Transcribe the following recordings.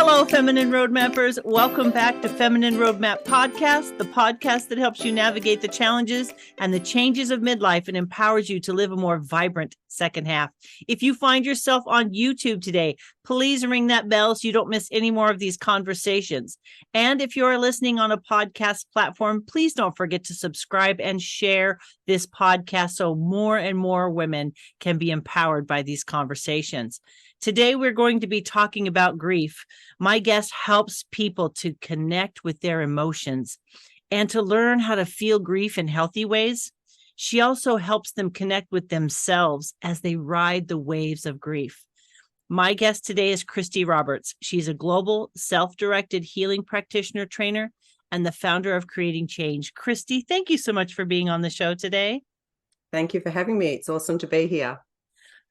Hello, Feminine Roadmappers. Welcome back to Feminine Roadmap Podcast, the podcast that helps you navigate the challenges and the changes of midlife and empowers you to live a more vibrant second half. If you find yourself on YouTube today, please ring that bell so you don't miss any more of these conversations. And if you're listening on a podcast platform, please don't forget to subscribe and share this podcast so more and more women can be empowered by these conversations. Today, we're going to be talking about grief. My guest helps people to connect with their emotions and to learn how to feel grief in healthy ways. She also helps them connect with themselves as they ride the waves of grief. My guest today is Christy Roberts. She's a global self-directed healing practitioner trainer and the founder of Creating Change. Christy, thank you so much for being on the show today. Thank you for having me. It's awesome to be here.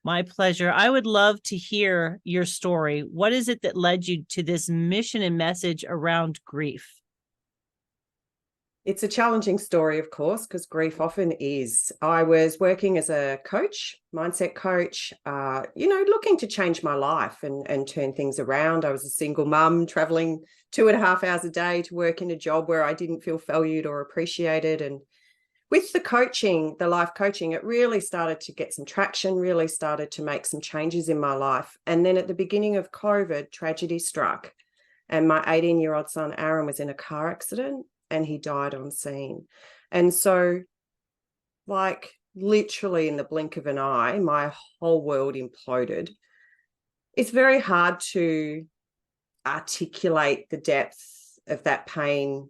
My pleasure. I would love to hear your story. What is it that led you to this mission and message around grief? It's a challenging story, of course, because grief often is. I was working as a coach, mindset coach, looking to change my life and turn things around. I was a single mum traveling 2.5 hours a day to work in a job where I didn't feel valued or appreciated. And with the coaching, the life coaching, it really started to get some traction, really started to make some changes in my life. And then at the beginning of COVID, tragedy struck. And my 18-year-old son, Aaron, was in a car accident and he died on scene. And so, like, literally in the blink of an eye, my whole world imploded. It's very hard to articulate the depth of that pain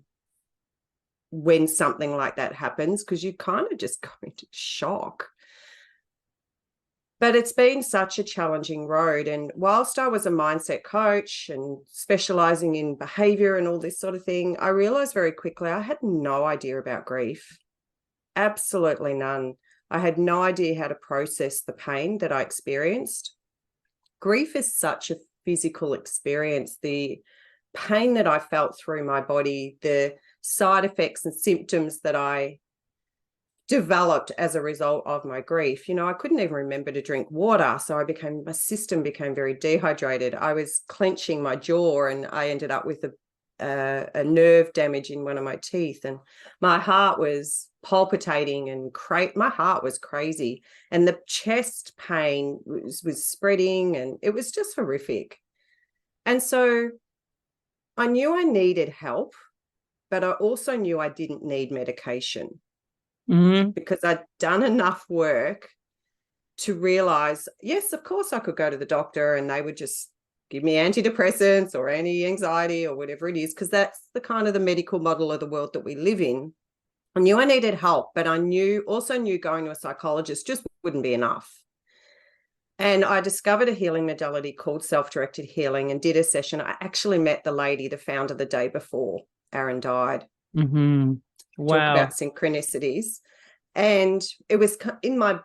when something like that happens, because you kind of just go into shock. But it's been such a challenging road. And whilst I was a mindset coach and specializing in behavior and all this sort of thing, I realized very quickly I had no idea about grief. Absolutely none. I had no idea how to process the pain that I experienced. Grief is such a physical experience. The pain that I felt through my body, the side effects and symptoms that I developed as a result of my grief. I couldn't even remember to drink water. So my system became very dehydrated. I was clenching my jaw and I ended up with a nerve damage in one of my teeth. And my heart was palpitating and my heart was crazy. And the chest pain was spreading and it was just horrific. And so I knew I needed help, but I also knew I didn't need medication because I'd done enough work to realize, yes, of course I could go to the doctor and they would just give me antidepressants or anti-anxiety or whatever it is, because that's the kind of the medical model of the world that we live in. I knew I needed help, but I also knew going to a psychologist just wouldn't be enough. And I discovered a healing modality called self-directed healing and did a session. I actually met the lady, the founder, the day before Aaron died. Mm-hmm. Wow. Talk about synchronicities. And it was in my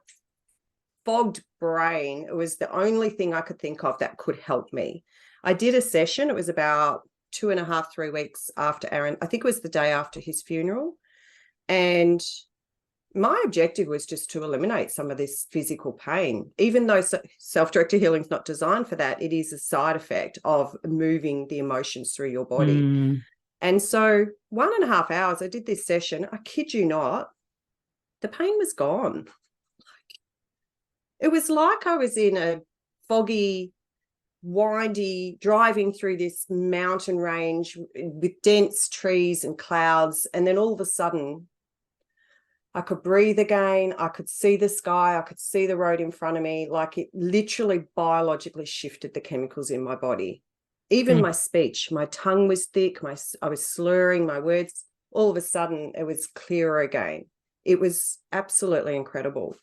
fogged brain. It was the only thing I could think of that could help me. I did a session. It was about 2.5, 3 weeks after Aaron. I think it was the day after his funeral. And my objective was just to eliminate some of this physical pain. Even though self-directed healing is not designed for that, it is a side effect of moving the emotions through your body. And so 1.5 hours, I did this session. I kid you not, the pain was gone. It was like I was in a foggy, windy, driving through this mountain range with dense trees and clouds. And then all of a sudden, I could breathe again. I could see the sky. I could see the road in front of me. Like, it literally biologically shifted the chemicals in my body. Even my speech, my tongue was thick. I was slurring my words. All of a sudden, it was clearer again. It was absolutely incredible.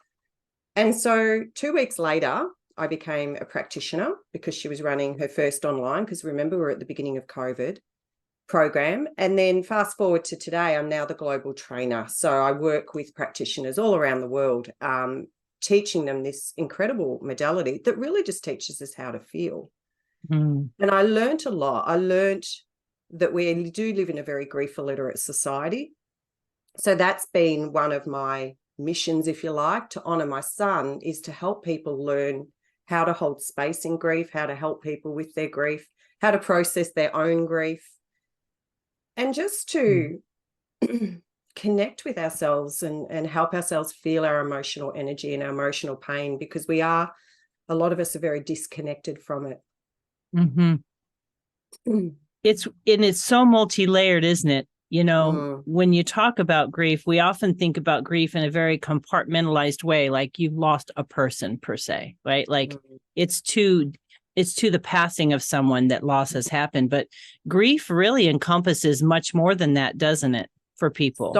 And so 2 weeks later, I became a practitioner because she was running her first online, because remember, we're at the beginning of COVID program. And then fast forward to today, I'm now the global trainer. So I work with practitioners all around the world, teaching them this incredible modality that really just teaches us how to feel. And I learned a lot. I learned that we do live in a very grief illiterate society. So that's been one of my missions, if you like, to honor my son, is to help people learn how to hold space in grief, how to help people with their grief, how to process their own grief, and just to connect with ourselves and help ourselves feel our emotional energy and our emotional pain, because a lot of us are very disconnected from it. Mm-hmm. It's so multi-layered, isn't it? When you talk about grief, we often think about grief in a very compartmentalized way, like you've lost a person per se, right? Like it's to the passing of someone that loss has happened. But grief really encompasses much more than that, doesn't it, for people?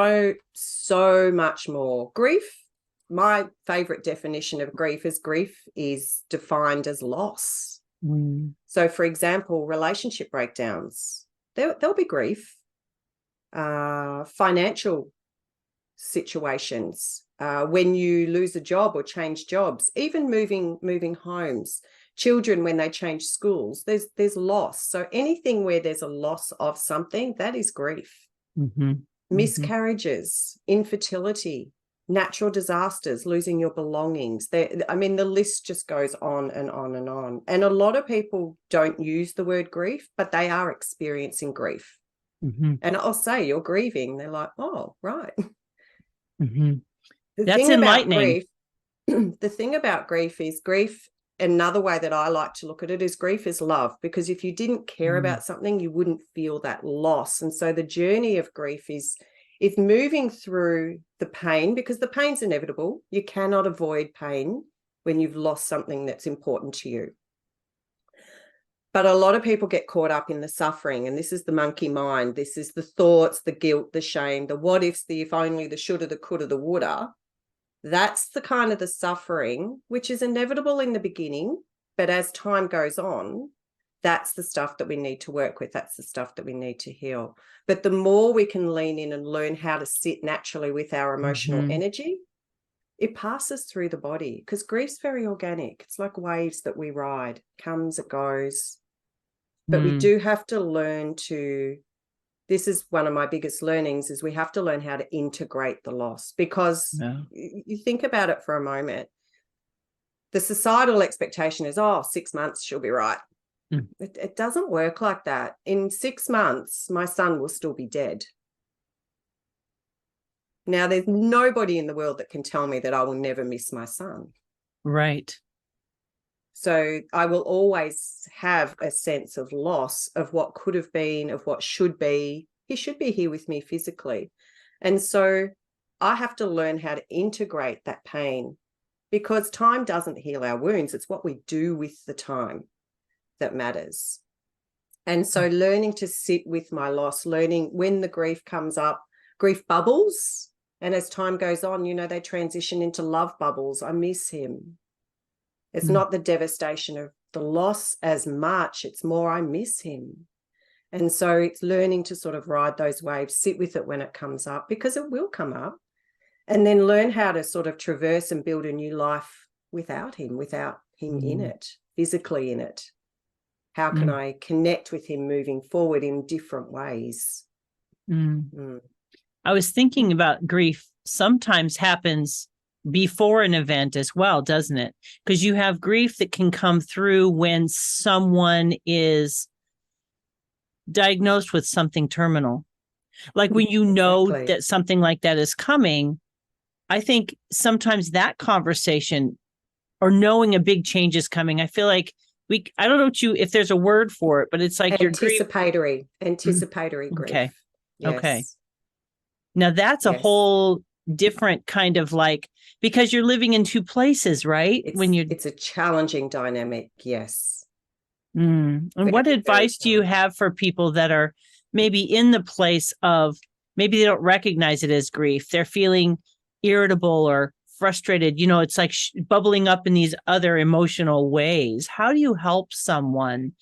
So much more. Grief, my favorite definition of grief is defined as loss. So, for example, relationship breakdowns, there'll be grief. Financial situations, when you lose a job or change jobs, even moving homes, children when they change schools, there's loss. So anything where there's a loss of something, that is grief. Miscarriages, infertility, natural disasters, losing your belongings. The list just goes on and on and on. And a lot of people don't use the word grief, but they are experiencing grief. And I'll say, you're grieving. They're like, oh, right. That's enlightening. The thing about grief is another way that I like to look at it is grief is love, because if you didn't care about something, you wouldn't feel that loss. And so the journey of grief is moving through the pain, because the pain's inevitable. You cannot avoid pain when you've lost something that's important to you. But a lot of people get caught up in the suffering, and this is the monkey mind. This is the thoughts, the guilt, the shame, the what ifs, the if only, the shoulda, the coulda, the woulda. That's the kind of the suffering, which is inevitable in the beginning, but as time goes on, that's the stuff that we need to work with. That's the stuff that we need to heal. But the more we can lean in and learn how to sit naturally with our emotional energy, it passes through the body, because grief's very organic. It's like waves that we ride. Comes, it goes. But we do have to learn this is one of my biggest learnings, is we have to learn how to integrate the loss, because you think about it for a moment. The societal expectation is, 6 months, she'll be right. It doesn't work like that. In 6 months, my son will still be dead. Now, there's nobody in the world that can tell me that I will never miss my son. Right. So I will always have a sense of loss of what could have been, of what should be. He should be here with me physically. And so I have to learn how to integrate that pain, because time doesn't heal our wounds. It's what we do with the time that matters. And so learning to sit with my loss, learning when the grief comes up, grief bubbles. And as time goes on, they transition into love bubbles. I miss him. It's not the devastation of the loss as much. It's more, I miss him. And so it's learning to sort of ride those waves, sit with it when it comes up, because it will come up, and then learn how to sort of traverse and build a new life without him in it, physically in it. How can I connect with him moving forward in different ways? I was thinking about grief sometimes happens before an event as well, doesn't it? Because you have grief that can come through when someone is diagnosed with something terminal. Like when you know that something like that is coming, I think sometimes that conversation, or knowing a big change is coming, I feel like I don't know if there's a word for it, but it's like anticipatory grief. Okay. Yes. Okay. Now that's a whole different kind of because you're living in two places, right? It's a challenging dynamic. Yes. And what advice do you have for people that are maybe in the place of, maybe they don't recognize it as grief? They're feeling irritable or frustrated. It's like bubbling up in these other emotional ways. How do you help someone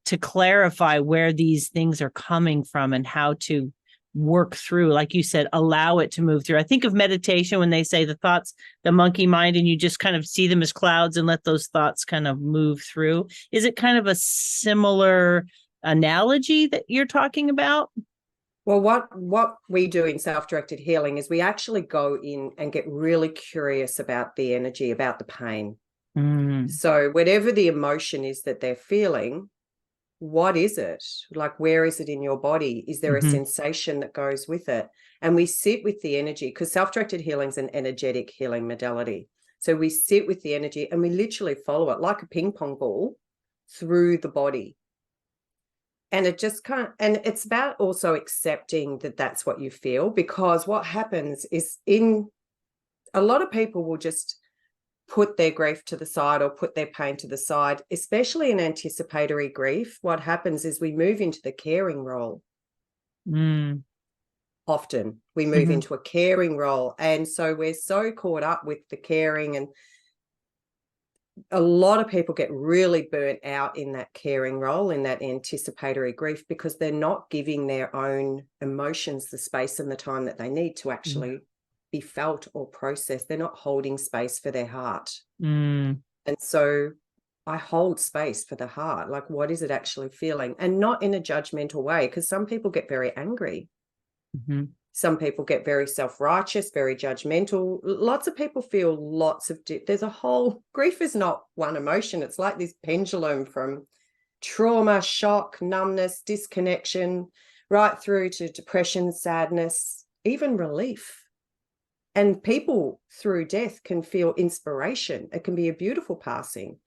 to clarify where these things are coming from and how to work through, like you said, allow it to move through? I think of meditation when they say the thoughts, the monkey mind, and you just kind of see them as clouds and let those thoughts kind of move through. Is it kind of a similar analogy that you're talking about? Well, what we do in self-directed healing is we actually go in and get really curious about the energy, about the pain. So whatever the emotion is that they're feeling, what is it? Like, where is it in your body? Is there a sensation that goes with it? And we sit with the energy, because self-directed healing is an energetic healing modality. So we sit with the energy and we literally follow it like a ping pong ball through the body. And it just can't, and it's about also accepting that that's what you feel, because what happens is a lot of people will just put their grief to the side or put their pain to the side, especially in anticipatory grief. What happens is we move into the caring role. Often we move into a caring role. And so we're so caught up with the caring, and a lot of people get really burnt out in that caring role, in that anticipatory grief, because they're not giving their own emotions the space and the time that they need to actually be felt or processed. They're not holding space for their heart. And so I hold space for the heart. Like, what is it actually feeling? And not in a judgmental way, because some people get very angry. Some people get very self-righteous, very judgmental. Lots of people feel lots of, there's a whole, grief is not one emotion. It's like this pendulum from trauma, shock, numbness, disconnection, right through to depression, sadness, even relief. And people through death can feel inspiration. It can be a beautiful passing.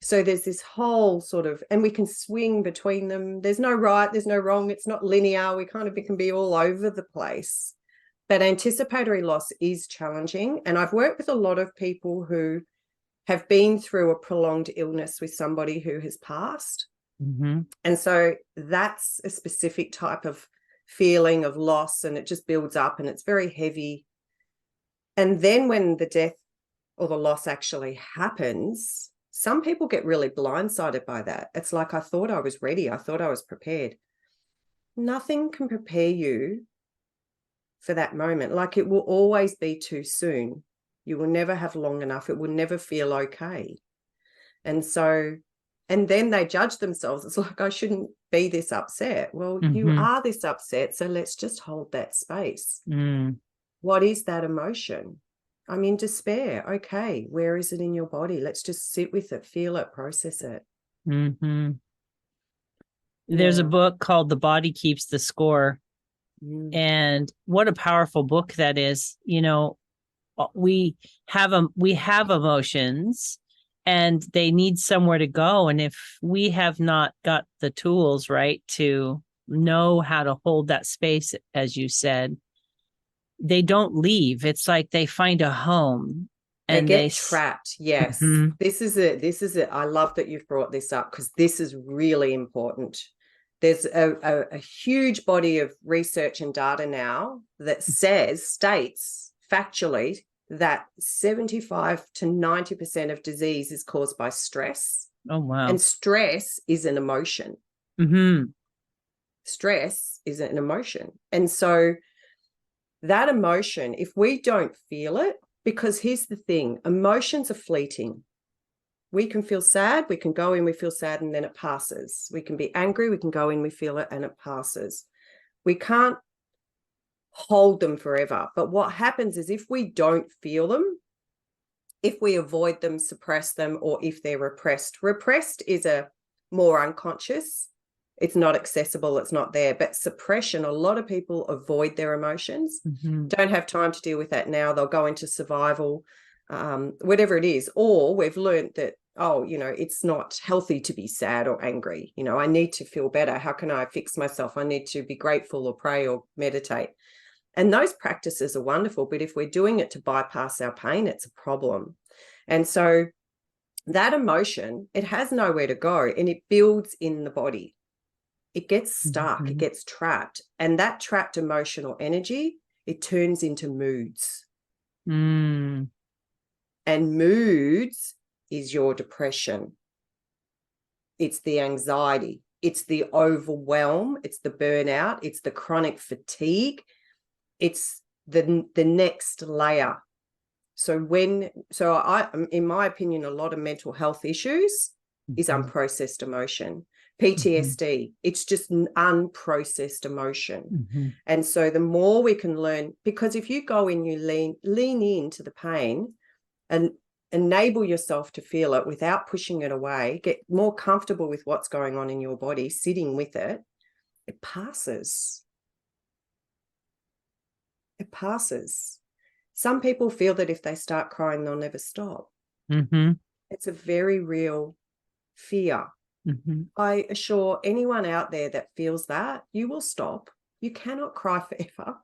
So there's this whole sort of, and we can swing between them. There's no right, there's no wrong. It's not linear. We kind of can be all over the place. But anticipatory loss is challenging. And I've worked with a lot of people who have been through a prolonged illness with somebody who has passed. And so that's a specific type of feeling of loss, and it just builds up and it's very heavy. And then when the death or the loss actually happens, some people get really blindsided by that. It's like, I thought I was ready. I thought I was prepared. Nothing can prepare you for that moment. Like, it will always be too soon. You will never have long enough. It will never feel okay. And so, and then they judge themselves. It's like, I shouldn't be this upset. Well, you are this upset. So let's just hold that space. What is that emotion? I'm in despair. Okay, where is it in your body? Let's just sit with it, feel it, process it. There's a book called The Body Keeps the Score. And what a powerful book that is. You know, we have emotions and they need somewhere to go. And if we have not got the tools right to know how to hold that space, as you said, they don't leave. It's like they find a home and they get trapped. Yes. This is it. I love that you've brought this up, because this is really important. There's a huge body of research and data now that states factually that 75 to 90% of disease is caused by stress. Oh, wow. And stress is an emotion. Stress is an emotion. And so that emotion, if we don't feel it, because here's the thing, emotions are fleeting. We can feel sad, we can go in, we feel sad, and then it passes. We can be angry, we can go in, we feel it, and it passes. We can't hold them forever. But what happens is, if we don't feel them, if we avoid them, suppress them, or if they're repressed is a more unconscious. It's not accessible, it's not there. But suppression, a lot of people avoid their emotions, don't have time to deal with that now. They'll go into survival, whatever it is. Or we've learned that, oh, you know, it's not healthy to be sad or angry. You know, I need to feel better. How can I fix myself? I need to be grateful or pray or meditate. And those practices are wonderful. But if we're doing it to bypass our pain, it's a problem. And so that emotion, it has nowhere to go, and it builds in the body. It gets stuck, it gets trapped. And that trapped emotional energy, it turns into moods. And moods is your depression. It's the anxiety. It's the overwhelm. It's the burnout. It's the chronic fatigue. It's the next layer. So in my opinion, a lot of mental health issues is unprocessed emotion. PTSD, it's just an unprocessed emotion. And so the more we can learn, because if you go in, you lean into the pain and enable yourself to feel it without pushing it away, get more comfortable with what's going on in your body, sitting with it, it passes. It passes. Some people feel that if they start crying, they'll never stop. Mm-hmm. It's a very real fear. Mm-hmm. I assure anyone out there that feels that, you will stop. You cannot cry forever.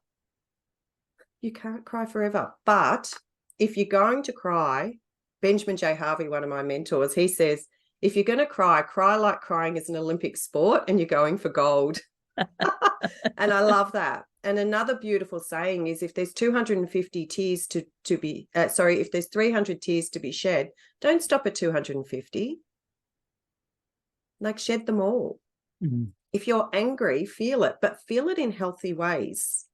You can't cry forever. But if you're going to cry, Benjamin J. Harvey, one of my mentors, he says, if you're going to cry, cry like crying is an Olympic sport and you're going for gold. And I love that. And another beautiful saying is, if there's 250 tears if there's 300 tears to be shed, don't stop at 250. Like, shed them all. Mm-hmm. If you're angry, feel it, but feel it in healthy ways.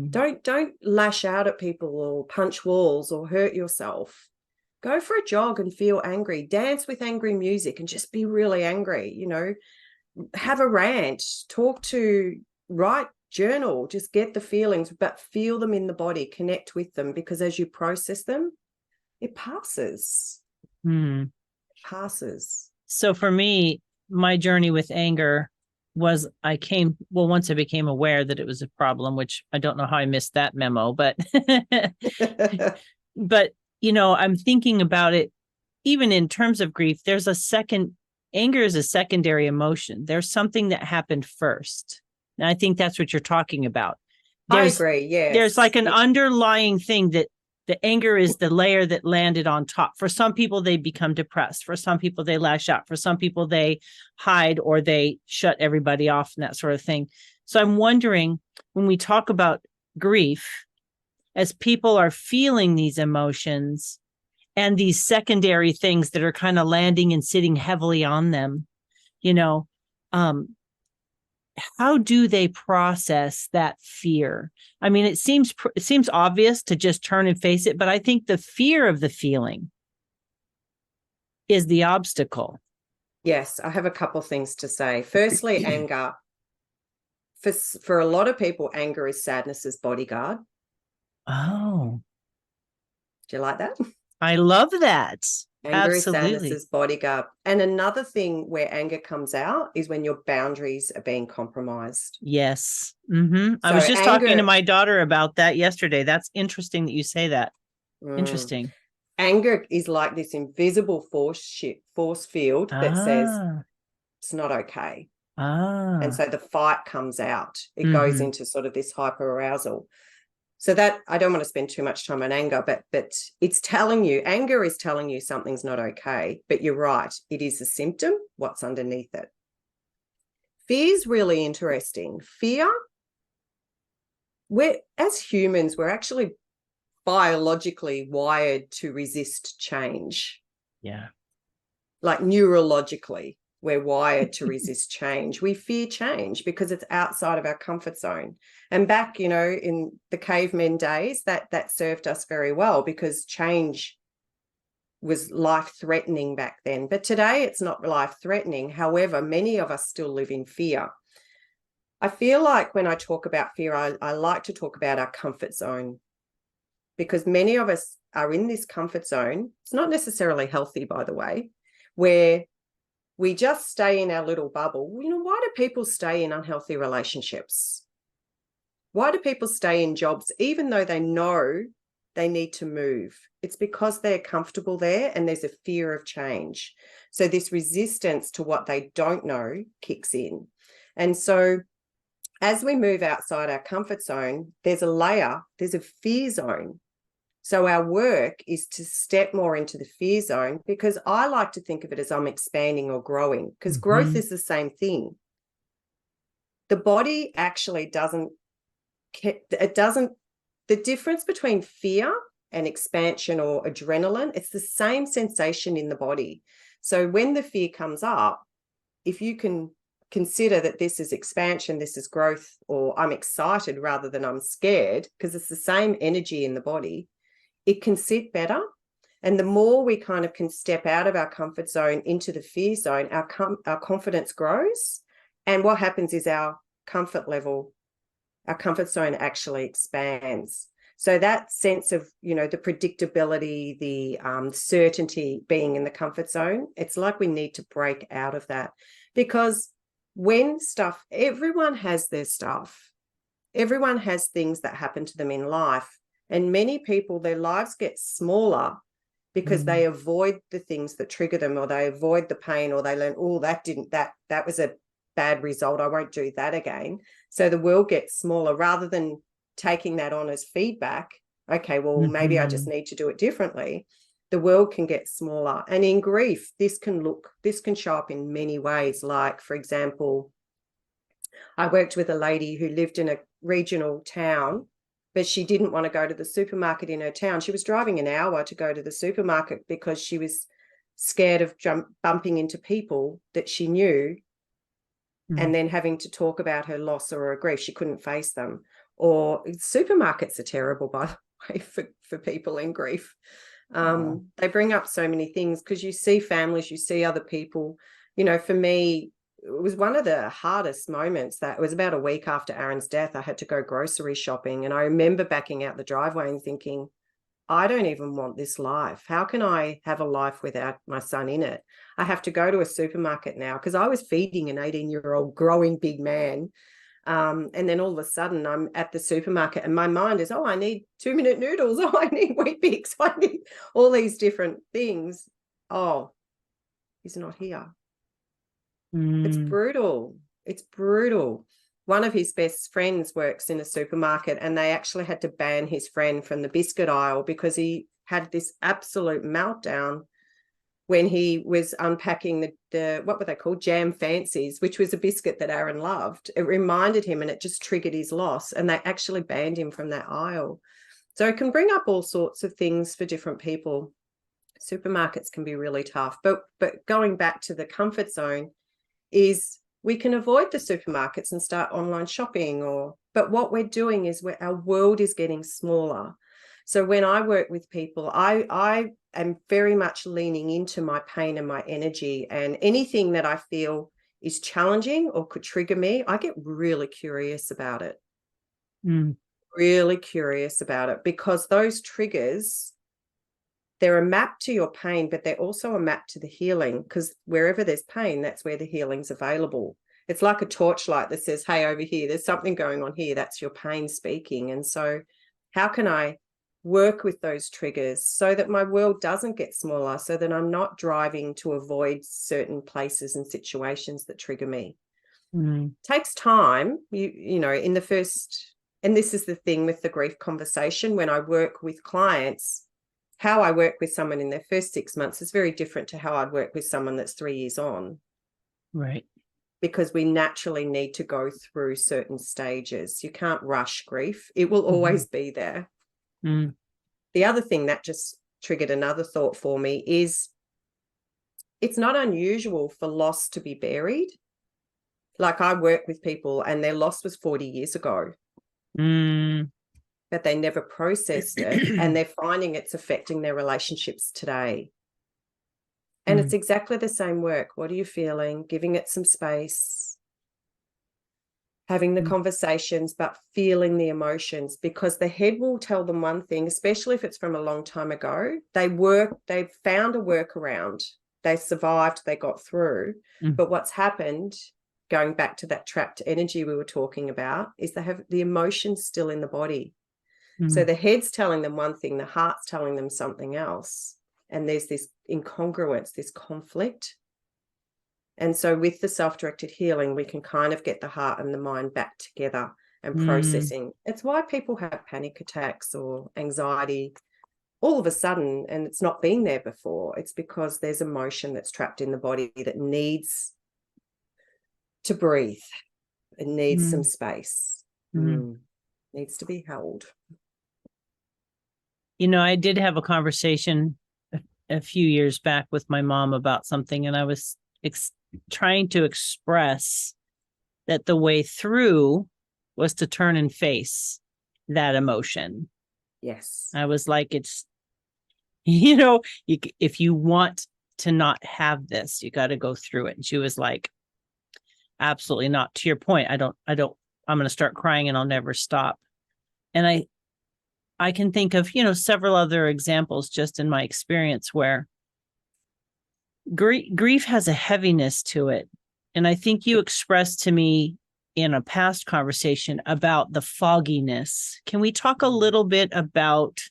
Don't lash out at people or punch walls or hurt yourself. Go for a jog and feel angry. Dance with angry music and just be really angry. You know, have a rant, write, journal, just get the feelings, but feel them in the body, connect with them, because as you process them, it passes. It passes. So for me, my journey with anger was once I became aware that it was a problem, which I don't know how I missed that memo, but but I'm thinking about it even in terms of grief. Anger is a secondary emotion. There's something that happened first. And I think that's what you're talking about. I agree, yes. There's like an underlying thing that the anger is the layer that landed on top. For some people, they become depressed. For some people, they lash out. For some people, they hide or they shut everybody off and that sort of thing. So I'm wondering, when we talk about grief, as people are feeling these emotions and these secondary things that are kind of landing and sitting heavily on them, how do they process that fear? I mean, it seems obvious to just turn and face it, but I think the fear of the feeling is the obstacle. Yes, I have a couple of things to say. Firstly, anger. For a lot of people, anger is sadness's bodyguard. Oh. Do you like that? I love that. Anger Absolutely. is sadness's bodyguard. And another thing where anger comes out is when your boundaries are being compromised. Yes. Mm-hmm. I So was just talking to my daughter about that yesterday. That's interesting that you say that. Interesting. Anger is like this invisible force field that says it's not okay. And so the fight comes out. It goes into sort of this hyperarousal. So that, I don't want to spend too much time on anger, but it's telling you, anger is telling you something's not okay. But you're right, it is a symptom, what's underneath it. Fear is really interesting. Fear, as humans, we're actually biologically wired to resist change. Yeah. Like neurologically, we're wired to resist change. We fear change because it's outside of our comfort zone. And back, in the cavemen days, that served us very well because change was life-threatening back then. But today it's not life-threatening. However, many of us still live in fear. I feel like when I talk about fear, I like to talk about our comfort zone, because many of us are in this comfort zone. It's not necessarily healthy, by the way, where we just stay in our little bubble. Why do people stay in unhealthy relationships? Why do people stay in jobs even though they know they need to move? It's because they're comfortable there and there's a fear of change. So this resistance to what they don't know kicks in. And so as we move outside our comfort zone, there's a fear zone. So our work is to step more into the fear zone, because I like to think of it as I'm expanding or growing, because growth is the same thing. The body actually the difference between fear and expansion or adrenaline, it's the same sensation in the body. So when the fear comes up, if you can consider that this is expansion, this is growth, or I'm excited rather than I'm scared, because it's the same energy in the body, it can sit better. And the more we kind of can step out of our comfort zone into the fear zone, our confidence grows. And what happens is our comfort zone actually expands. So that sense of, the predictability, the certainty, being in the comfort zone, it's like we need to break out of that, because everyone has their stuff. Everyone has things that happen to them in life. And many people, their lives get smaller because they avoid the things that trigger them, or they avoid the pain, or they learn, oh, that was a bad result, I won't do that again. So the world gets smaller, rather than taking that on as feedback. Okay, well, maybe I just need to do it differently. The world can get smaller. And in grief, this can show up in many ways. Like, for example, I worked with a lady who lived in a regional town, but she didn't want to go to the supermarket in her town. She was driving an hour to go to the supermarket because she was scared of bumping into people that she knew and then having to talk about her loss or her grief. She couldn't face them. Or supermarkets are terrible, by the way, for people in grief. They bring up so many things, because you see families, you see other people. For me, it was one of the hardest moments. That it was about a week after Aaron's death. I had to go grocery shopping, and I remember backing out the driveway and thinking, I don't even want this life. How can I have a life without my son in it? I have to go to a supermarket now, because I was feeding an 18-year-old growing big man. And then all of a sudden I'm at the supermarket and my mind is, I need 2-minute noodles. I need Weet-Bix. I need all these different things. Oh, he's not here. It's brutal. It's brutal. One of his best friends works in a supermarket, and they actually had to ban his friend from the biscuit aisle because he had this absolute meltdown when he was unpacking the what were they called? Jam Fancies, which was a biscuit that Aaron loved. It reminded him, and it just triggered his loss, and they actually banned him from that aisle. So it can bring up all sorts of things for different people. Supermarkets can be really tough. But going back to the comfort zone is, we can avoid the supermarkets and start online shopping, but what we're doing is our world is getting smaller. So when I work with people, I am very much leaning into my pain and my energy, and anything that I feel is challenging or could trigger me, I get really curious about it. Really curious about it, because those triggers, they're a map to your pain, but they're also a map to the healing, because wherever there's pain, that's where the healing's available. It's like a torchlight that says, hey, over here, there's something going on here. That's your pain speaking. And so how can I work with those triggers so that my world doesn't get smaller, so that I'm not driving to avoid certain places and situations that trigger me? Takes time, you know, in the first, and this is the thing with the grief conversation, when I work with clients, how I work with someone in their first 6 months is very different to how I'd work with someone that's 3 years on. Right. Because we naturally need to go through certain stages. You can't rush grief. It will always be there. The other thing that just triggered another thought for me is, it's not unusual for loss to be buried. Like, I work with people and their loss was 40 years ago. But they never processed it, and they're finding it's affecting their relationships today. And it's exactly the same work. What are you feeling? Giving it some space, having the conversations, but feeling the emotions, because the head will tell them one thing, especially if it's from a long time ago. They've found a workaround. They survived, they got through. But what's happened, going back to that trapped energy we were talking about, is they have the emotions still in the body. So the head's telling them one thing, the heart's telling them something else. And there's this incongruence, this conflict. And so with the self-directed healing, we can kind of get the heart and the mind back together and processing. It's why people have panic attacks or anxiety all of a sudden, and it's not been there before. It's because there's emotion that's trapped in the body that needs to breathe. It needs some space. Needs to be held. You know, I did have a conversation a few years back with my mom about something, and I was trying to express that the way through was to turn and face that emotion. Yes. I was like, it's, you know, if you want to not have this, you got to go through it. And she was like, absolutely not. To your point, I'm going to start crying and I'll never stop. And I can think of, several other examples just in my experience where grief has a heaviness to it. And I think you expressed to me in a past conversation about the fogginess. Can we talk a little bit about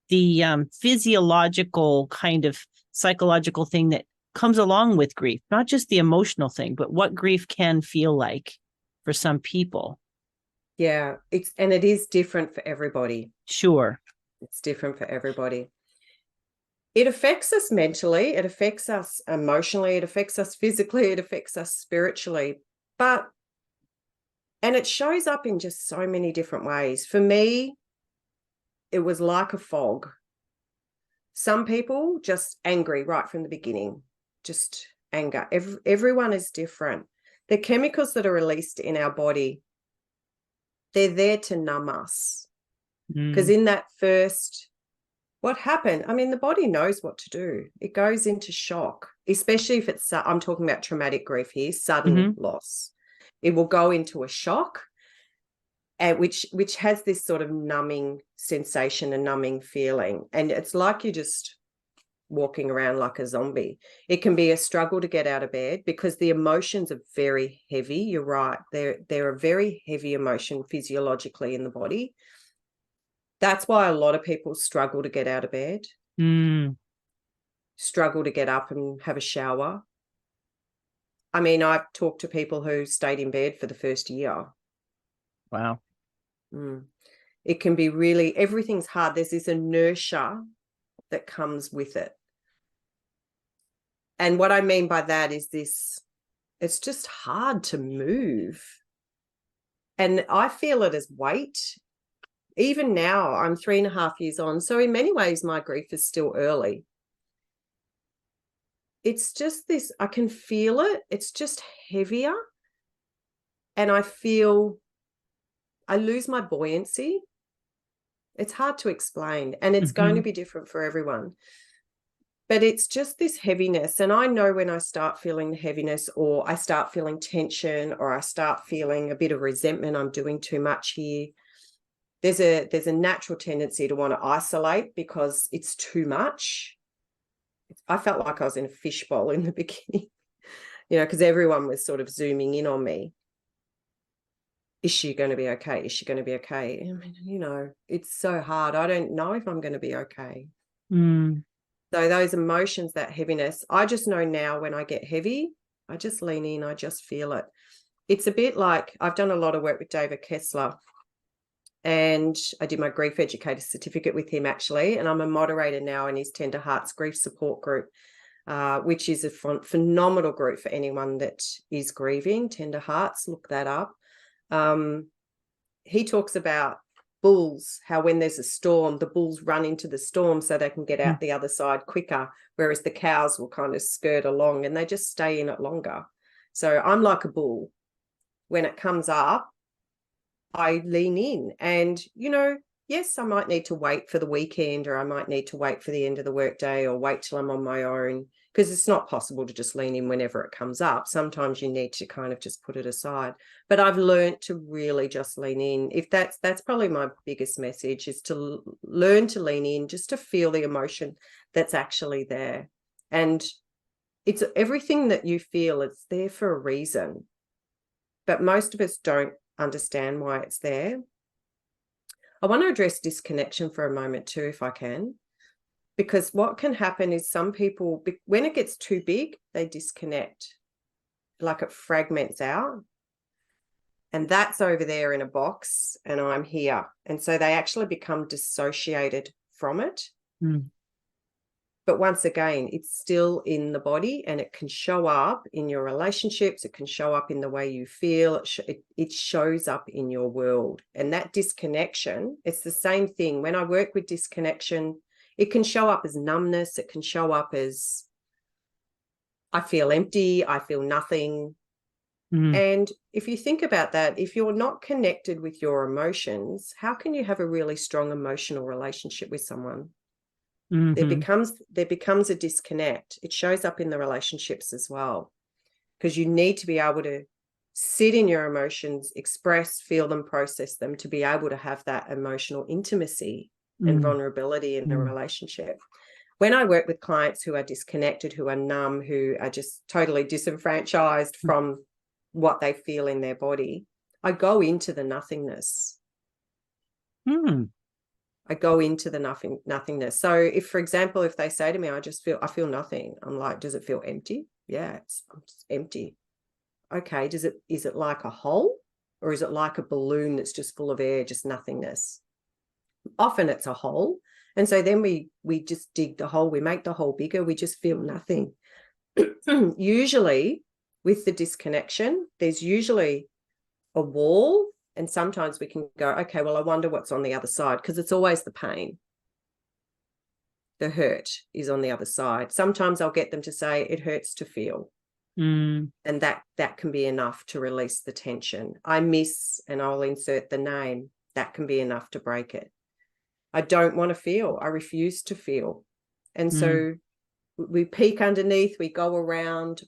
the physiological kind of psychological thing that comes along with grief, not just the emotional thing, but what grief can feel like for some people? Yeah, it is different for everybody. Sure. It's different for everybody. It affects us mentally, it affects us emotionally, it affects us physically, it affects us spiritually. And it shows up in just so many different ways. For me, it was like a fog. Some people just angry right from the beginning, just anger. Everyone is different. The chemicals that are released in our body, they're there to numb us. Because in that first, what happened? I mean, the body knows what to do. It goes into shock, especially if it's, I'm talking about traumatic grief here, sudden loss. It will go into a shock, which has this sort of numbing sensation and numbing feeling. And it's like you're just walking around like a zombie. It can be a struggle to get out of bed because the emotions are very heavy. You're right. They're a very heavy emotion physiologically in the body. That's why a lot of people struggle to get out of bed, struggle to get up and have a shower. I mean, I've talked to people who stayed in bed for the first year. Wow. It can be really, everything's hard. There's this inertia that comes with it. And what I mean by that is this, it's just hard to move. And I feel it as weight. Even now, I'm 3.5 years on. So in many ways, my grief is still early. It's just this, I can feel it. It's just heavier. And I lose my buoyancy. It's hard to explain. And it's going to be different for everyone. But it's just this heaviness. And I know when I start feeling the heaviness, or I start feeling tension, or I start feeling a bit of resentment, I'm doing too much here. There's a natural tendency to want to isolate because it's too much. I felt like I was in a fishbowl in the beginning, because everyone was sort of zooming in on me. Is she going to be okay? Is she going to be okay? I mean, it's so hard. I don't know if I'm going to be okay. So those emotions, that heaviness, I just know now when I get heavy, I just lean in, I just feel it. It's a bit like, I've done a lot of work with David Kessler, and I did my grief educator certificate with him actually, and I'm a moderator now in his Tender Hearts Grief Support Group, which is a phenomenal group for anyone that is grieving. Tender Hearts, look that up. He talks about bulls, how when there's a storm, the bulls run into the storm so they can get out the other side quicker, whereas the cows will kind of skirt along and they just stay in it longer. So I'm like a bull. When it comes up, I lean in, and yes, I might need to wait for the weekend, or I might need to wait for the end of the workday, or wait till I'm on my own, because it's not possible to just lean in whenever it comes up. Sometimes you need to kind of just put it aside. But I've learned to really just lean in. If that's probably my biggest message, is to learn to lean in, just to feel the emotion that's actually there. And it's everything that you feel, it's there for a reason. But most of us don't understand why it's there. I want to address disconnection for a moment too, if I can, because what can happen is some people, when it gets too big, they disconnect, like it fragments out, and that's over there in a box and I'm here. And so they actually become dissociated from it. But once again, it's still in the body, and it can show up in your relationships. It can show up in the way you feel. It shows up in your world. And that disconnection, it's the same thing. When I work with disconnection, it can show up as numbness. It can show up as, I feel empty. I feel nothing. And if you think about that, if you're not connected with your emotions, how can you have a really strong emotional relationship with someone? There becomes a disconnect. It shows up in the relationships as well, because you need to be able to sit in your emotions, express, feel them, process them, to be able to have that emotional intimacy and vulnerability in a relationship. When I work with clients who are disconnected, who are numb, who are just totally disenfranchised from what they feel in their body, I go into the nothingness. I go into the nothingness. So if, for example, if they say to me, I feel nothing, I'm like, does it feel empty? Yeah, it's empty. Okay, is it like a hole, or is it like a balloon that's just full of air, just nothingness? Often it's a hole. And so then we just dig the hole, we make the hole bigger, we just feel nothing. Usually with the disconnection, there's usually a wall, and sometimes we can go, okay, well, I wonder what's on the other side, because it's always the pain. The hurt is on the other side. Sometimes I'll get them to say, it hurts to feel. And that can be enough to release the tension. I miss, and I'll insert the name. That can be enough to break it. I don't want to feel. I refuse to feel. And so we peek underneath, we go around,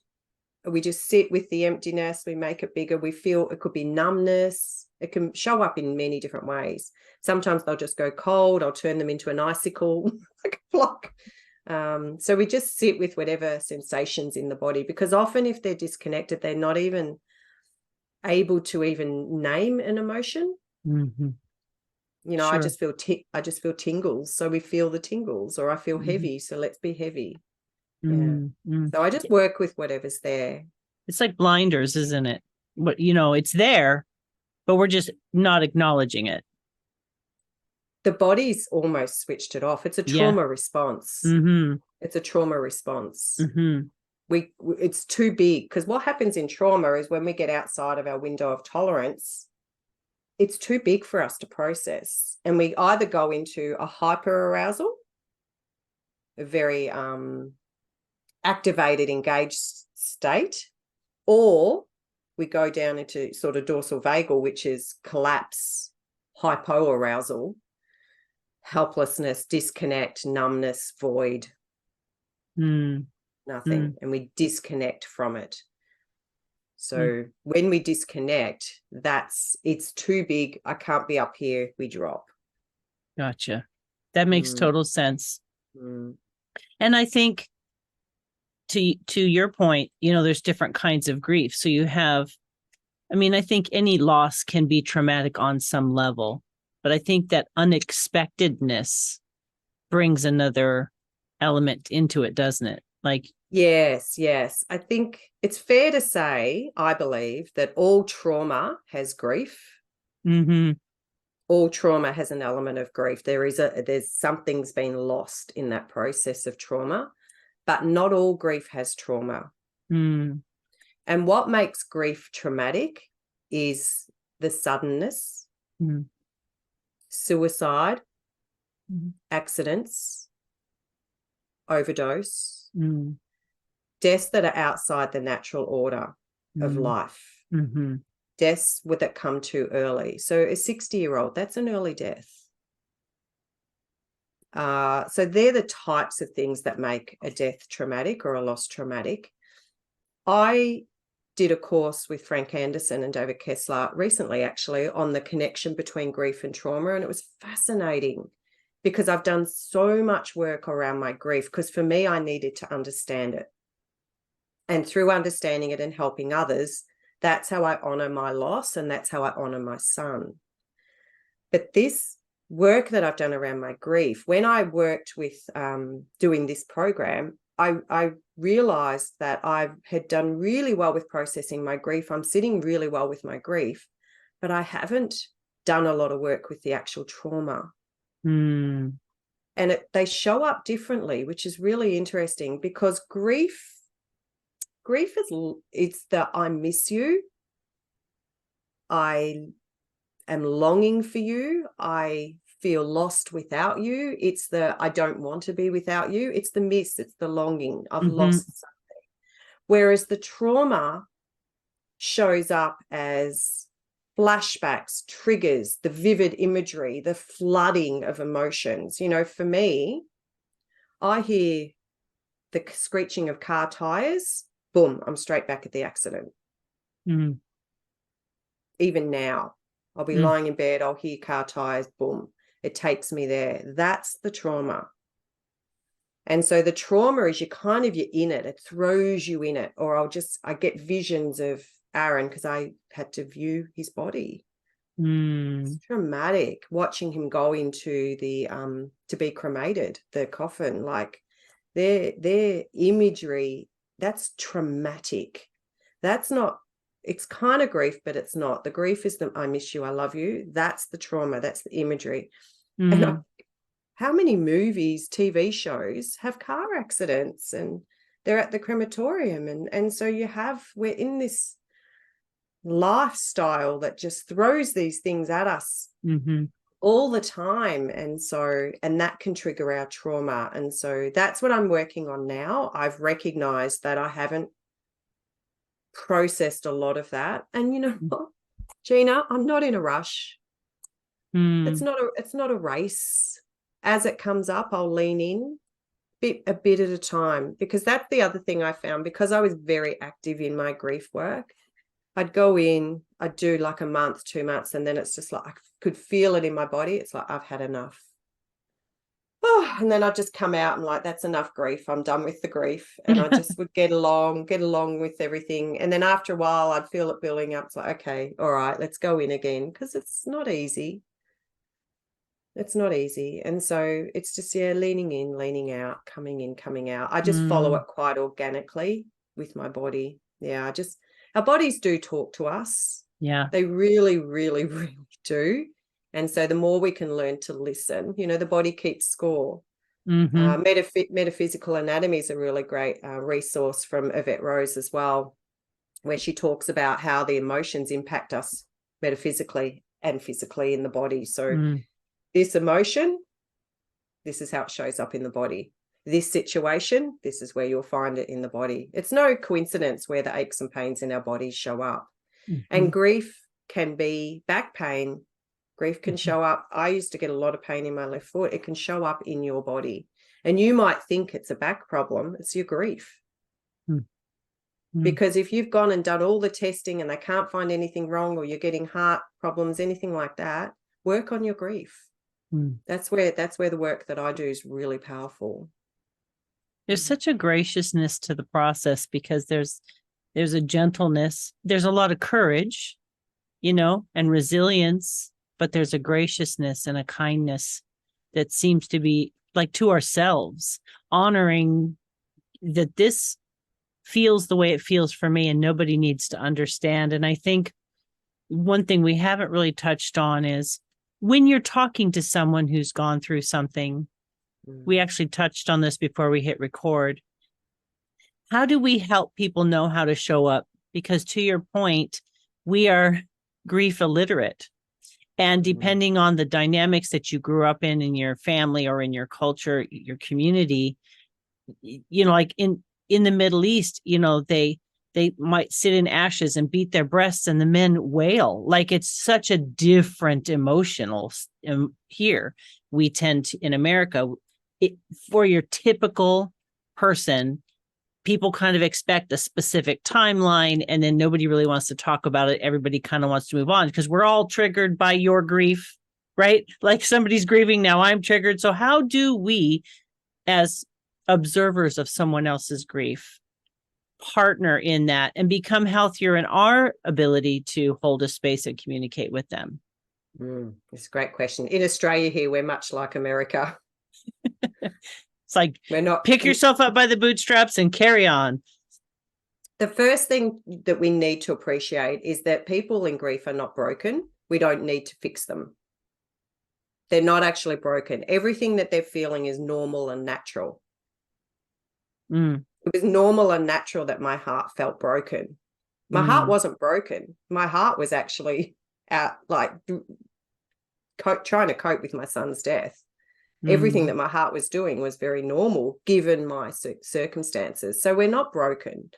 we just sit with the emptiness, we make it bigger. We feel it could be numbness. It can show up in many different ways. Sometimes they'll just go cold. I'll turn them into an icicle, like a block. So we just sit with whatever sensations in the body, because often if they're disconnected, they're not even able to even name an emotion. You know, sure. I just feel tingles, so we feel the tingles, or I feel heavy, so let's be heavy. So I just work with whatever's there. It's like blinders, isn't it? But it's there, but we're just not acknowledging it. The body's almost switched it off. It's a trauma response. It's a trauma response. It's too big, because what happens in trauma is when we get outside of our window of tolerance, it's too big for us to process. And we either go into a hyper arousal, a very activated, engaged state, or we go down into sort of dorsal vagal, which is collapse, hypo arousal, helplessness, disconnect, numbness, void, nothing. And we disconnect from it. So when we disconnect, it's too big. I can't be up here. We drop. Gotcha. That makes total sense. And I think to your point, there's different kinds of grief. So you have, I think any loss can be traumatic on some level, but I think that unexpectedness brings another element into it, doesn't it? Like, Yes. I think it's fair to say, I believe, that all trauma has grief. All trauma has an element of grief. There's something's been lost in that process of trauma, but not all grief has trauma. And what makes grief traumatic is the suddenness, suicide, accidents, overdose, deaths that are outside the natural order of life, deaths that come too early. So a 60-year-old, that's an early death. So they're the types of things that make a death traumatic or a loss traumatic. I did a course with Frank Anderson and David Kessler recently, actually, on the connection between grief and trauma, and it was fascinating, because I've done so much work around my grief, because for me, I needed to understand it. And through understanding it and helping others, that's how I honor my loss, and that's how I honor my son. But this work that I've done around my grief, when I worked with doing this program, I realized that I had done really well with processing my grief. I'm sitting really well with my grief, but I haven't done a lot of work with the actual trauma. And they show up differently, which is really interesting, because grief it's the I miss you, I am longing for you, I feel lost without you. It's the I don't want to be without you. It's the miss, it's the longing. I've lost something. Whereas the trauma shows up as flashbacks, triggers, the vivid imagery, the flooding of emotions. For me, I hear the screeching of car tires, boom, I'm straight back at the accident. Even now, I'll be lying in bed, I'll hear car tires, boom. it takes me there. That's the trauma. And so the trauma is you're in it. It throws you in it. Or I get visions of Aaron because I had to view his body. It's traumatic watching him go into the to be cremated, the coffin. Like their imagery, that's traumatic. That's not, it's kind of grief, but it's not. The grief is the I miss you, I love you. That's the trauma. That's the imagery. And how many movies, TV shows have car accidents and they're at the crematorium? And so we're in this lifestyle that just throws these things at us all the time. And that can trigger our trauma. And so that's what I'm working on now. I've recognized that I haven't processed a lot of that. And you know what, Gina, I'm not in a rush. It's not a race. As it comes up, I'll lean in a bit at a time, because that's the other thing I found. Because I was very active in my grief work, I'd go in, I'd do like a month, 2 months, and then it's just like I could feel it in my body. It's like, I've had enough. Oh, and then I'd just come out and like, that's enough grief. I'm done with the grief. And I just would get along with everything. And then after a while, I'd feel it building up. It's like, okay, all right, let's go in again, because it's not easy. It's not easy. And so it's just, leaning in, leaning out, coming in, coming out. I just follow it quite organically with my body. Yeah, our bodies do talk to us. Yeah. They really, really, really do. And so the more we can learn to listen, the body keeps score. Metaphysical Anatomy is a really great resource from Yvette Rose as well, where she talks about how the emotions impact us metaphysically and physically in the body. So this emotion, this is how it shows up in the body. This situation, this is where you'll find it in the body. It's no coincidence where the aches and pains in our bodies show up. And grief can be back pain. Grief can show up. I used to get a lot of pain in my left foot. It can show up in your body. And you might think it's a back problem. It's your grief. Because if you've gone and done all the testing and they can't find anything wrong, or you're getting heart problems, anything like that, work on your grief. That's where the work that I do is really powerful. There's such a graciousness to the process, because there's a gentleness, there's a lot of courage, and resilience, but there's a graciousness and a kindness that seems to be like to ourselves, honoring that this feels the way it feels for me and nobody needs to understand. And I think one thing we haven't really touched on is when you're talking to someone who's gone through something, we actually touched on this before we hit record. How do we help people know how to show up? Because to your point, we are grief illiterate. And depending on the dynamics that you grew up in your family or in your culture, your community, like in the Middle East, they might sit in ashes and beat their breasts and the men wail. Like, it's such a different emotional here. We tend to, in America, for your typical person, people kind of expect a specific timeline, and then nobody really wants to talk about it. Everybody kind of wants to move on because we're all triggered by your grief, right? Like, somebody's grieving now, I'm triggered. So how do we, as observers of someone else's grief, partner in that and become healthier in our ability to hold a space and communicate with them? It's a great question. In Australia here, we're much like America. It's like, we're not, pick yourself up by the bootstraps and carry on. The first thing that we need to appreciate is that people in grief are not broken. We don't need to fix them. They're not actually broken. Everything that they're feeling is normal and natural. It was normal and natural that my heart felt broken. My heart wasn't broken. My heart was actually out, like, trying to cope with my son's death. Everything that my heart was doing was very normal given my circumstances. So we're not broken.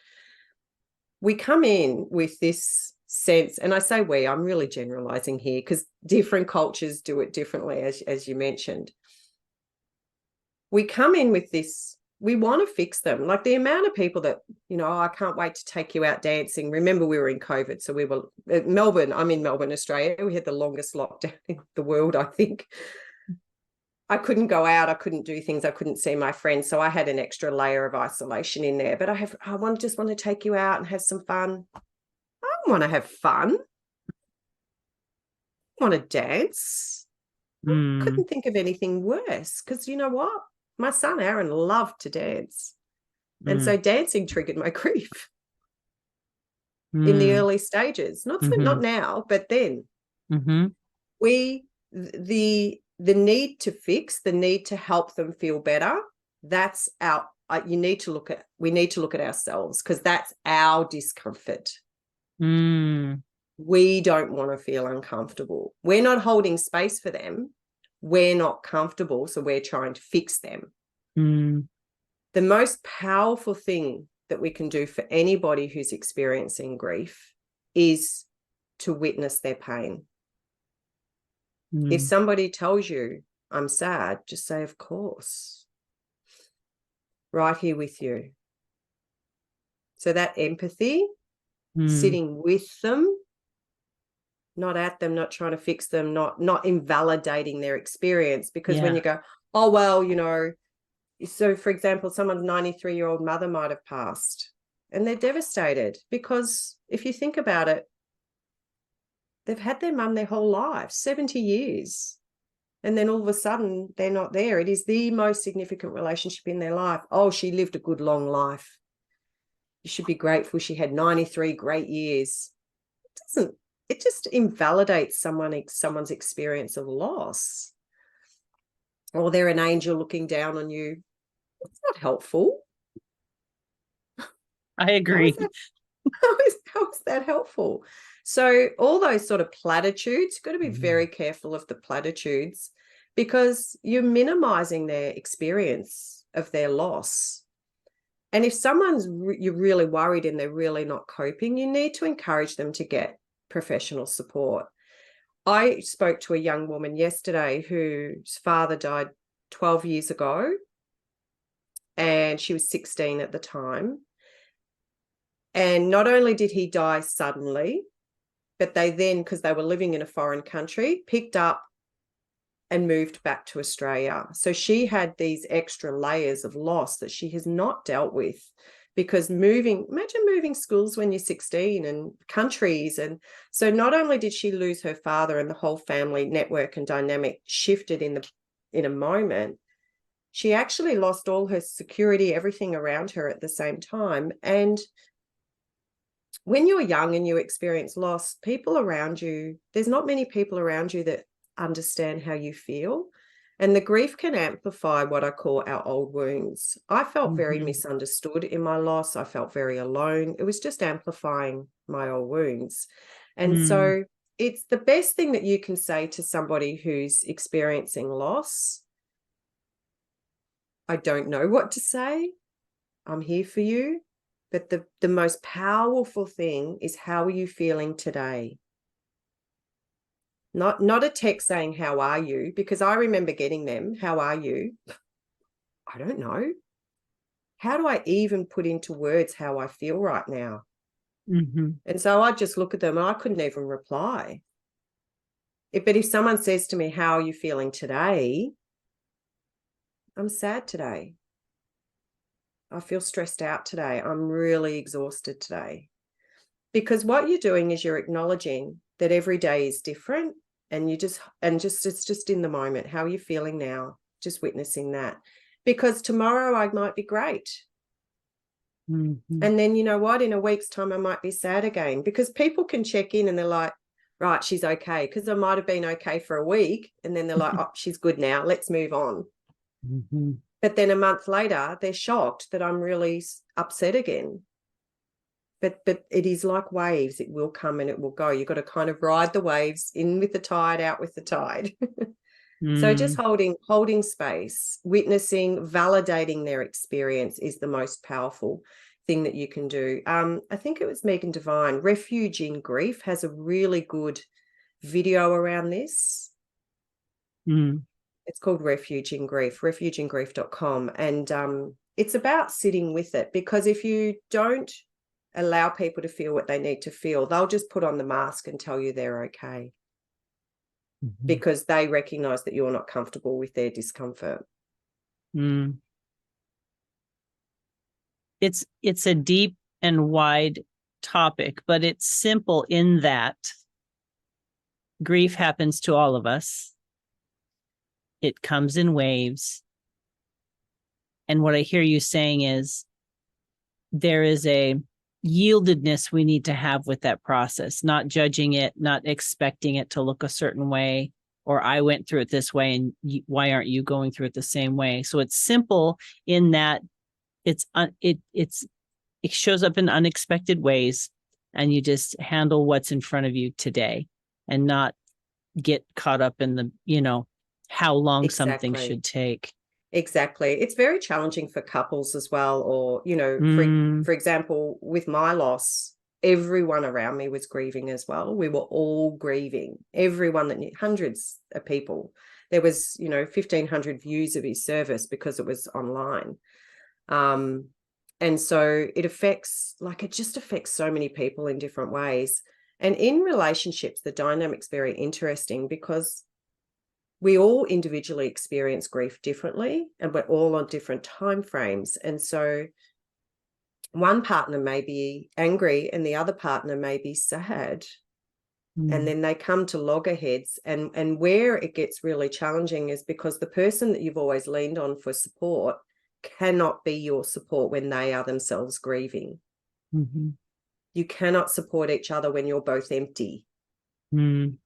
We come in with this sense, and I say we, I'm really generalizing here because different cultures do it differently, as you mentioned. We come in with this, we want to fix them. Like, the amount of people that, I can't wait to take you out dancing. Remember, we were in COVID, so we were at Melbourne. I'm in Melbourne, Australia. We had the longest lockdown in the world, I think. I couldn't go out, I couldn't do things, I couldn't see my friends. So I had an extra layer of isolation in there. But just want to take you out and have some fun. I don't want to have fun. I want to dance. I couldn't think of anything worse, because you know what? My son Aaron loved to dance. And so dancing triggered my grief in the early stages. Not now, but then. The need to fix, the need to help them feel better, that's we need to look at ourselves, because that's our discomfort. We don't want to feel uncomfortable. We're not holding space for them. We're not comfortable, so we're trying to fix them. The most powerful thing that we can do for anybody who's experiencing grief is to witness their pain. If somebody tells you, I'm sad, just say, of course. Right here with you. So that empathy, sitting with them, not at them, not trying to fix them, not invalidating their experience. Because when you go, oh, well, you know, so for example, someone's 93-year-old mother might have passed and they're devastated, because if you think about it, they've had their mum their whole life, 70 years. And then all of a sudden they're not there. It is the most significant relationship in their life. Oh, she lived a good long life. You should be grateful she had 93 great years. It just invalidates someone's experience of loss. Or they're an angel looking down on you. It's not helpful. I agree. How is that helpful? So all those sort of platitudes, you've got to be very careful of the platitudes, because you're minimizing their experience of their loss. And if you're really worried and they're really not coping, you need to encourage them to get professional support. I spoke to a young woman yesterday whose father died 12 years ago, and she was 16 at the time. And not only did he die suddenly, but they then, because they were living in a foreign country, picked up and moved back to Australia. So she had these extra layers of loss that she has not dealt with, because imagine moving schools when you're 16 and countries. And so not only did she lose her father, and the whole family network and dynamic shifted in a moment, she actually lost all her security, everything around her at the same time. And when you're young and you experience loss, there's not many people around you that understand how you feel. And the grief can amplify what I call our old wounds. I felt very misunderstood in my loss. I felt very alone. It was just amplifying my old wounds. And so it's the best thing that you can say to somebody who's experiencing loss. I don't know what to say. I'm here for you. But the most powerful thing is, how are you feeling today? Not a text saying, how are you? Because I remember getting them, how are you? I don't know. How do I even put into words how I feel right now? And so I just look at them and I couldn't even reply. But if someone says to me, how are you feeling today? I'm sad today. I feel stressed out today. I'm really exhausted today. Because what you're doing is you're acknowledging that every day is different, and it's just in the moment. How are you feeling now? Just witnessing that. Because tomorrow I might be great. And then, you know what? In a week's time, I might be sad again, because people can check in and they're like, right, she's okay. Because I might have been okay for a week, and then they're like, oh, she's good now. Let's move on. But then a month later, they're shocked that I'm really upset again. But it is like waves. It will come and it will go. You've got to kind of ride the waves, in with the tide, out with the tide. So just holding space, witnessing, validating their experience is the most powerful thing that you can do. I think it was Megan Devine, Refuge in Grief, has a really good video around this. It's called Refuge in Grief, refugeingrief.com. And it's about sitting with it, because if you don't allow people to feel what they need to feel, they'll just put on the mask and tell you they're okay. because they recognize that you're not comfortable with their discomfort. Mm. It's a deep and wide topic, but it's simple in that grief happens to all of us. It comes in waves. And what I hear you saying is there is a yieldedness we need to have with that process, not judging it, not expecting it to look a certain way, or I went through it this way and why aren't you going through it the same way? So it's simple in that it shows up in unexpected ways, and you just handle what's in front of you today and not get caught up in the, how long something should take. Exactly. It's very challenging for couples as well. Or, for example, with my loss, everyone around me was grieving as well. We were all grieving. Everyone that knew, hundreds of people. There was, 1,500 views of his service because it was online. And so it just affects so many people in different ways. And in relationships, the dynamic's very interesting because we all individually experience grief differently, and we're all on different time frames. And so one partner may be angry and the other partner may be sad. And then they come to loggerheads. And where it gets really challenging is because the person that you've always leaned on for support cannot be your support when they are themselves grieving. Mm-hmm. You cannot support each other when you're both empty. And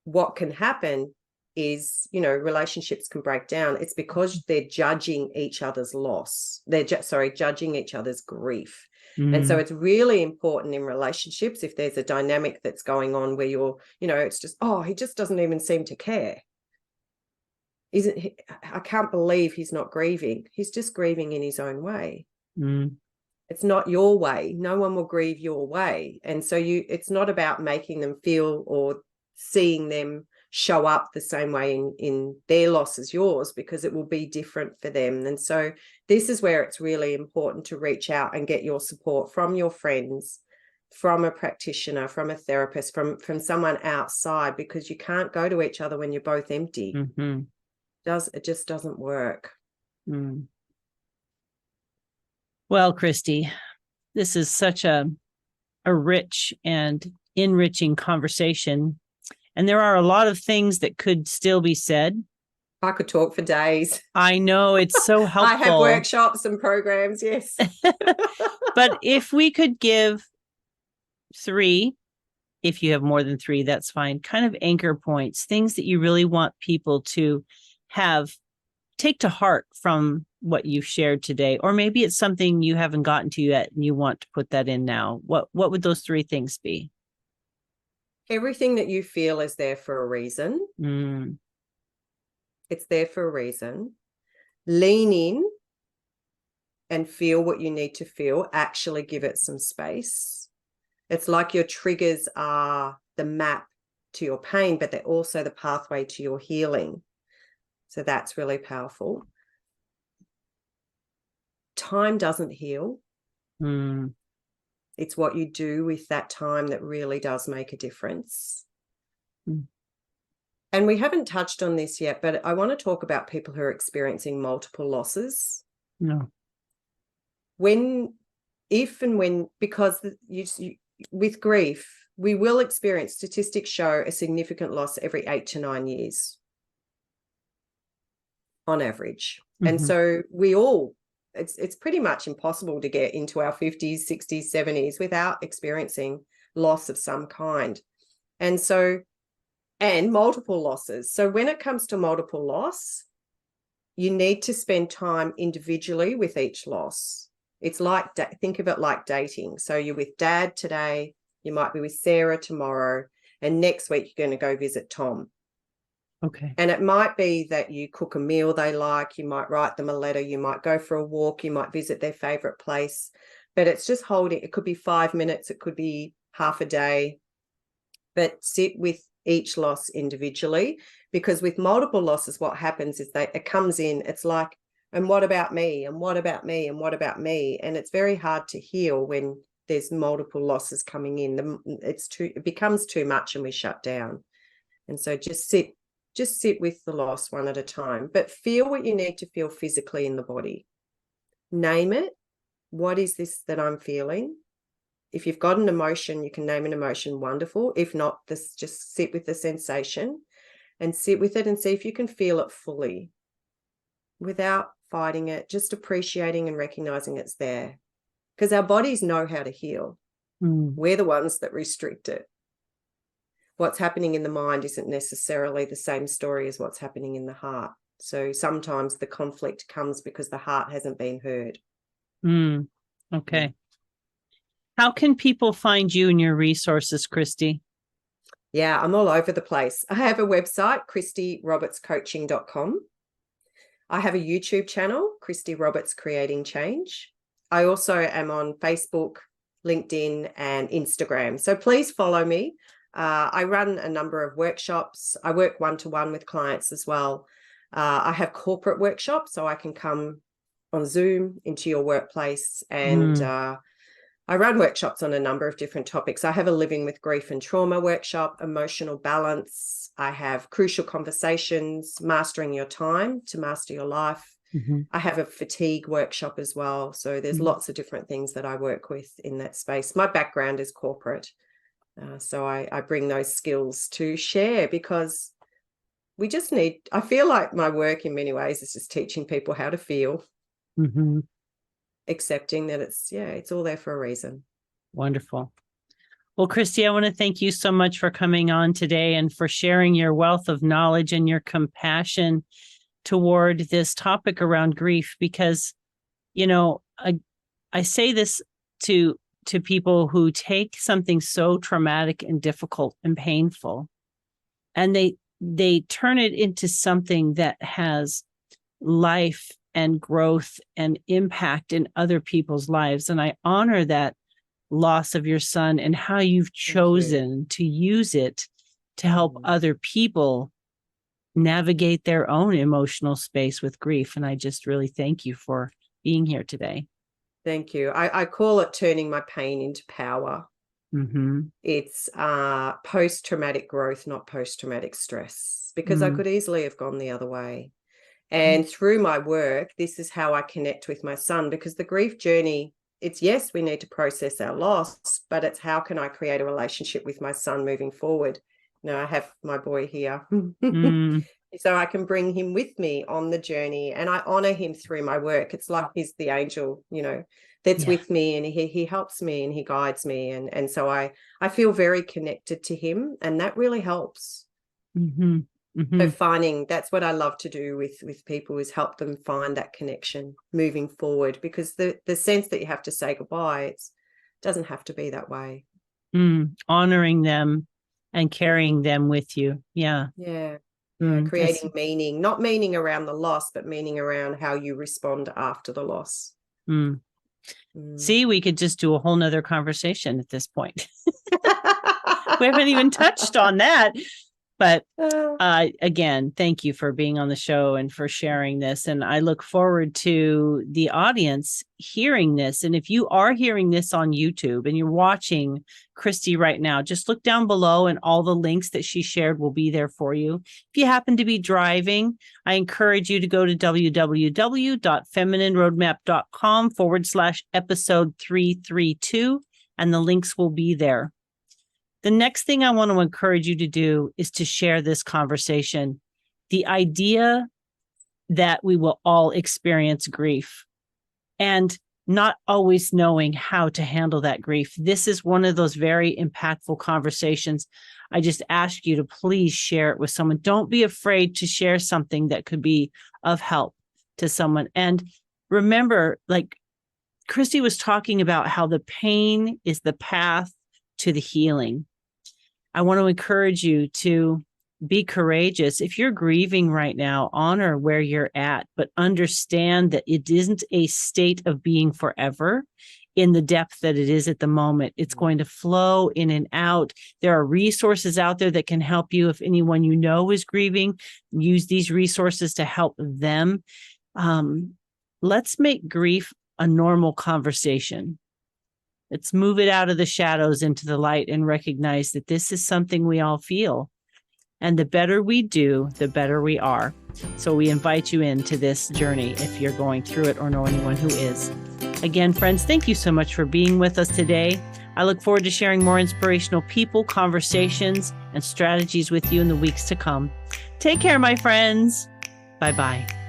what can happen is, relationships can break down. It's because they're judging each other's loss. They're judging each other's grief. And so it's really important in relationships, if there's a dynamic that's going on where you're, it's just, he just doesn't even seem to care. I can't believe he's not grieving. He's just grieving in his own way. It's not your way. No one will grieve your way. And so it's not about making them feel or seeing them show up the same way in their loss as yours, because it will be different for them. And so this is where it's really important to reach out and get your support from your friends, from a practitioner, from a therapist, from someone outside, because you can't go to each other when you're both empty. It just doesn't work. Well, Christy, this is such a rich and enriching conversation. And there are a lot of things that could still be said. I could talk for days. I know, it's so helpful. I have workshops and programs, yes. But if we could give 3, if you have more than 3, that's fine, kind of anchor points, things that you really want people to take to heart from what you've shared today, or maybe it's something you haven't gotten to yet and you want to put that in now. What would those 3 things be? Everything that you feel is there for a reason. It's there for a reason. Lean in and feel what you need to feel. Actually give it some space. It's like your triggers are the map to your pain, but they're also the pathway to your healing. So that's really powerful. Time doesn't heal. It's what you do with that time that really does make a difference. And we haven't touched on this yet, but I want to talk about people who are experiencing multiple losses. No. Because with grief, we will experience, statistics show, a significant loss every 8 to 9 years on average. And so it's pretty much impossible to get into our 50s, 60s, 70s without experiencing loss of some kind. And multiple losses. So when it comes to multiple loss, you need to spend time individually with each loss. It's like, think of it like dating. So you're with Dad today, you might be with Sarah tomorrow, and next week you're going to go visit Tom. Okay. And it might be that you cook a meal they like, you might write them a letter, you might go for a walk, you might visit their favorite place, but it's just it could be 5 minutes, it could be half a day, but sit with each loss individually, because with multiple losses, what happens is it comes in, it's like, and what about me? And what about me? And what about me? And it's very hard to heal when there's multiple losses coming in, it becomes too much and we shut down. And so just sit with the loss one at a time, but feel what you need to feel physically in the body. Name it. What is this that I'm feeling? If you've got an emotion, you can name an emotion, wonderful. If not, just sit with the sensation and sit with it and see if you can feel it fully without fighting it, just appreciating and recognizing it's there. Because our bodies know how to heal. We're the ones that restrict it. What's happening in the mind isn't necessarily the same story as what's happening in the heart. So sometimes the conflict comes because the heart hasn't been heard. Okay. How can people find you and your resources, Christy? Yeah, I'm all over the place. I have a website, christyrobertscoaching.com. I have a YouTube channel, Christy Roberts Creating Change. I also am on Facebook, LinkedIn, and Instagram. So please follow me. I run a number of workshops. I work one-to-one with clients as well. I have corporate workshops, so I can come on Zoom into your workplace, and I run workshops on a number of different topics. I have a living with grief and trauma workshop, emotional balance. I have crucial conversations, mastering your time to master your life. I have a fatigue workshop as well. So there's lots of different things that I work with in that space. My background is corporate. So I bring those skills to share, because we just need, I feel like my work in many ways is just teaching people how to feel, accepting that it's all there for a reason. Wonderful. Well, Christy, I want to thank you so much for coming on today and for sharing your wealth of knowledge and your compassion toward this topic around grief, because, you know, I say this to people who take something so traumatic and difficult and painful, and they turn it into something that has life and growth and impact in other people's lives. And I honor that loss of your son and how you've chosen to use it to help other people navigate their own emotional space with grief. And I just really thank you for being here today. Thank you. I call it turning my pain into power. It's post-traumatic growth, not post-traumatic stress, because I could easily have gone the other way. And through my work, this is how I connect with my son, because the grief journey, it's, yes, we need to process our loss, but it's how can I create a relationship with my son moving forward? You know, I have my boy here. So I can bring him with me on the journey, and I honor him through my work. It's like he's the angel, you know, that's with me, and he helps me and he guides me. And so I feel very connected to him, and that really helps. So finding, that's what I love to do with people, is help them find that connection moving forward, because the sense that you have to say goodbye, it doesn't have to be that way. Honoring them and carrying them with you. Creating meaning, not meaning around the loss, but meaning around how you respond after the loss. See, we could just do a whole nother conversation at this point. We haven't even touched on that. But again, thank you for being on the show and for sharing this. And I look forward to the audience hearing this. And if you are hearing this on YouTube and you're watching Christy right now, just look down below and all the links that she shared will be there for you. If you happen to be driving, I encourage you to go to www.feminineroadmap.com/episode 332, and the links will be there. The next thing I want to encourage you to do is to share this conversation. The idea that we will all experience grief and not always knowing how to handle that grief. This is one of those very impactful conversations. I just ask you to please share it with someone. Don't be afraid to share something that could be of help to someone. And remember, like Christy was talking about how the pain is the path to the healing. I want to encourage you to be courageous. If you're grieving right now, honor where you're at, but understand that it isn't a state of being forever in the depth that it is at the moment. It's going to flow in and out. There are resources out there that can help you. If anyone you know is grieving, use these resources to help them. Let's make grief a normal conversation. Let's move it out of the shadows into the light and recognize that this is something we all feel. And the better we do, the better we are. So we invite you into this journey if you're going through it or know anyone who is. Again, friends, thank you so much for being with us today. I look forward to sharing more inspirational people, conversations, and strategies with you in the weeks to come. Take care, my friends. Bye-bye.